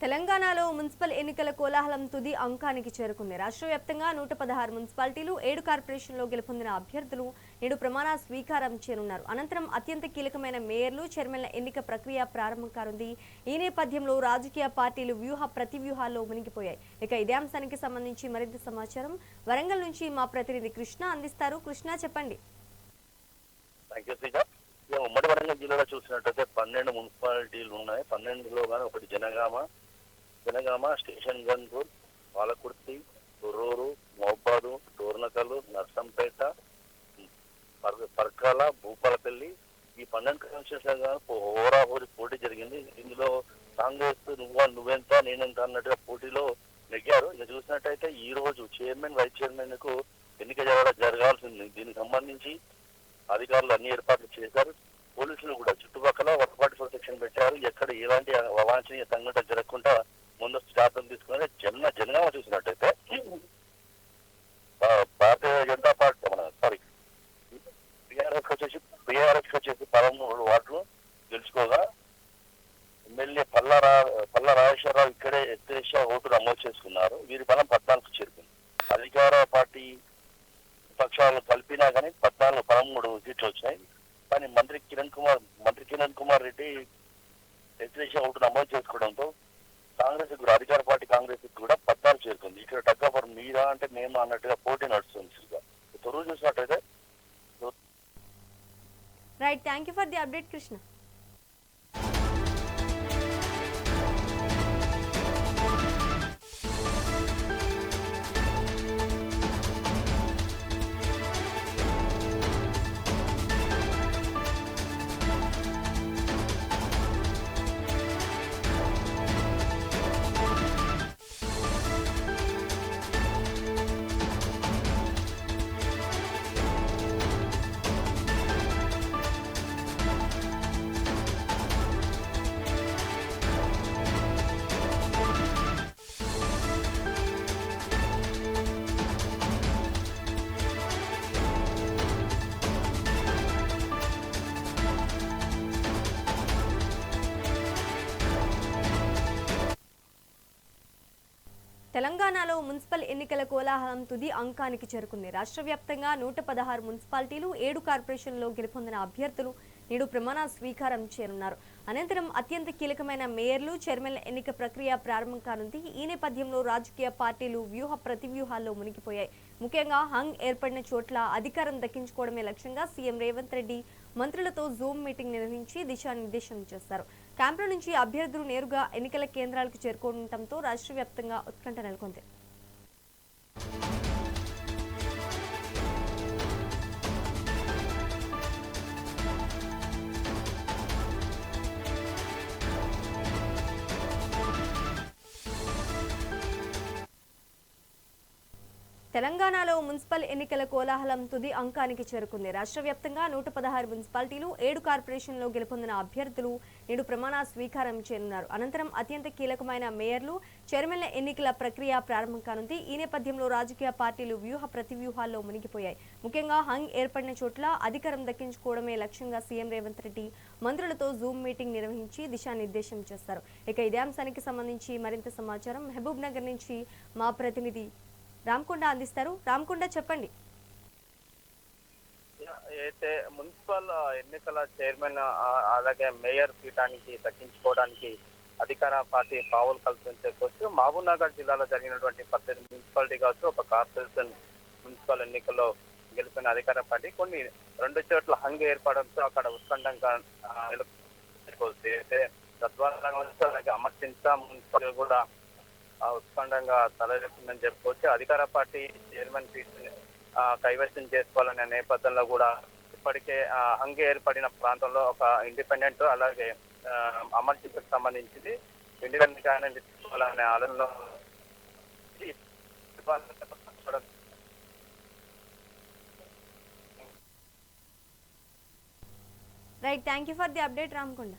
తెలంగాణలో మున్సిపల్ ఎన్నికల కోలాహలం తుది అంకానికి చేరుకుంది. రాష్ట్ర వ్యాప్తంగా 116 మున్సిపాలిటీలు, 7 కార్పొరేషన్లో గెలుపొందిన అభ్యర్థులు నేడు ప్రమాణ స్వీకారం చేయనున్నారు. అనంతరం అత్యంత కీలకమైన మేయర్లు, చైర్మన్ల ఎన్నిక ప్రక్రియ ప్రారంభం కానుంది. ఈ నేపథ్యంలో రాజకీయ పార్టీలు ప్రతివ్యూహాల్లో మునిగిపోయాయి. ఇక ఇదే అంశానికి సంబంధించి మరింత సమాచారం వరంగల్ నుంచి మా ప్రతినిధి కృష్ణ అందిస్తారు. కృష్ణ, చెప్పండి. ఉమ్మడి వరంగల్ జిల్లాలో చూసినట్టయితే 12 మున్సిపాలిటీలు ఉన్నాయి. 12లో కానీ ఒకటి జనగామ, స్టేషన్ గన్పూర్, పాలకుర్తి, తొర్రూరు, మౌబాదు, డోర్నకల్, నర్సంపేట, పర్కాల, భూపాలపల్లి ఈ 12 కాన్స్టిట్యూషన్ హోరాహోరీ పోటీ జరిగింది. ఇందులో కాంగ్రెస్ నువ్వెంత నేనెంత అన్నట్టుగా పోటీలో నెగ్గారు. ఇక చూసినట్టయితే ఈ రోజు చైర్మన్, వైస్ చైర్మన్ కు ఎన్నిక జరగాల్సింది. దీనికి సంబంధించి అధికారులు అన్ని ఏర్పాట్లు చేశారు. పోలీసులు కూడా చుట్టుపక్కల 144 సెక్షన్ పెట్టారు. ఎక్కడ ఎలాంటి అవాంఛనీయ సంఘటన జరగకుండా ముందస్తు జాగ్రత్తలు తీసుకుని జనగామ చూసినట్టయితే భారతీయ జనతా పార్టీ బీఆర్ఎస్ వచ్చేసి 13 వార్డులు గెలుచుకోగా ఎమ్మెల్యే పల్లా రాజేశ్వరరావు ఇక్కడే ఎత్తేష ఓటు నమోదు చేసుకున్నారు. వీరి బలం 14కు చేరుకుంది. అధికార పార్టీ పక్షాలు కలిపినా కానీ 13 సీట్లు వచ్చినాయి. కానీ మంత్రి కిరణ్ కుమార్ రెడ్డి ఎత్తేష ఓటు నమోదు చేసుకోవడంతో అధికార పార్టీ కాంగ్రెస్ కూడా 14 చేరుకుంది. ఇక్కడ టక్కపర్ మీరా అంటే మేము అన్నట్టుగా పోటీ నడుస్తుంది. తొరువు చూసినట్టయితే right. Thank you for the update Krishna. తెలంగాణలో మున్సిపల్ ఎన్నికల కోలాహలం తుది అంకానికి చేరుకుంది. రాష్ట్ర వ్యాప్తంగా 116 మున్సిపాలిటీలు, 7 కార్పొరేషన్లో గెలుపొందిన అభ్యర్థులు నేడు ప్రమాణ స్వీకారం చేయనున్నారు. అనంతరం అత్యంత కీలకమైన మేయర్లు, చైర్మన్ల ఎన్నిక ప్రక్రియ ప్రారంభం కానుంది. ఈ నేపథ్యంలో రాజకీయ పార్టీలు ప్రతివ్యూహాల్లో మునిగిపోయాయి. ముఖ్యంగా హంగ్ ఏర్పడిన చోట్ల అధికారం దక్కించుకోవడమే లక్ష్యంగా సీఎం రేవంత్ రెడ్డి మంత్రులతో జూమ్ మీటింగ్ నిర్వహించి దిశానిర్దేశం చేశారు. క్యాంపుల నుంచి అభ్యర్థులు నేరుగా ఎన్నికల కేంద్రాలకు చేరుకోవడంతో రాష్ట్ర వ్యాప్తంగా ఉత్కంఠ నెలకొంది. తెలంగాణలో మున్సిపల్ ఎన్నికల కోలాహలం తుది అంకానికి చేరుకుంది. రాష్ట్ర వ్యాప్తంగా 116 మున్సిపాలిటీలు, 7 కార్పొరేషన్లో గెలుపొందిన అభ్యర్థులు నేడు ప్రమాణ స్వీకారం చేయనున్నారు. అనంతరం అత్యంత కీలకమైన మేయర్లు, చైర్మన్ల ఎన్నికల ప్రక్రియ ప్రారంభం కానుంది. ఈ నేపథ్యంలో రాజకీయ పార్టీలు ప్రతివ్యూహాల్లో మునిగిపోయాయి. ముఖ్యంగా హంగ్ ఏర్పడిన చోట్ల అధికారం దక్కించుకోవడమే లక్ష్యంగా సీఎం రేవంత్ రెడ్డి మంత్రులతో జూమ్ మీటింగ్ నిర్వహించి దిశానిర్దేశం చేస్తారు. ఇక ఇదే అంశానికి సంబంధించి మరింత సమాచారం మహబూబ్ నగర్ నుంచి మా ప్రతినిధి రామకొండ అందిస్తారు. రామకొండ, చెప్పండి. అయితే మున్సిపల్ ఎన్నికల చైర్మన్ అలాగే మేయర్ పీఠానికి దక్కించుకోవడానికి అధికార పార్టీ పావులు కల్పించవచ్చు. మహబూబ్ నగర్ జిల్లాలో జరిగినటువంటి 18 మున్సిపాలిటీ కావచ్చు, ఒక కార్పొరేషన్ మున్సిపల్ ఎన్నికల్లో గెలిపిన అధికార పార్టీ కొన్ని 2 చోట్ల హంగ్ ఏర్పడంతో అక్కడ ఉత్కంఠంగా అయితే తద్వారా అలాగే అమర్చించా మున్సిపల్ కూడా ఉత్కంఠంగా తలెత్తిందని చెప్పుకోవచ్చు. అధికార పార్టీ చైర్మన్ సీట్ని కైవసం చేసుకోవాలనే నేపథ్యంలో కూడా ఇప్పటికే హంగ్ ఏర్పడిన ప్రాంతంలో ఒక ఇండిపెండెంట్ అలాగే అమర్చింతకు సంబంధించింది ఇండిపెండెంట్ గానే తీసుకోవాలనే ఆలోచనలో right. Thank you for the update Ramakonda.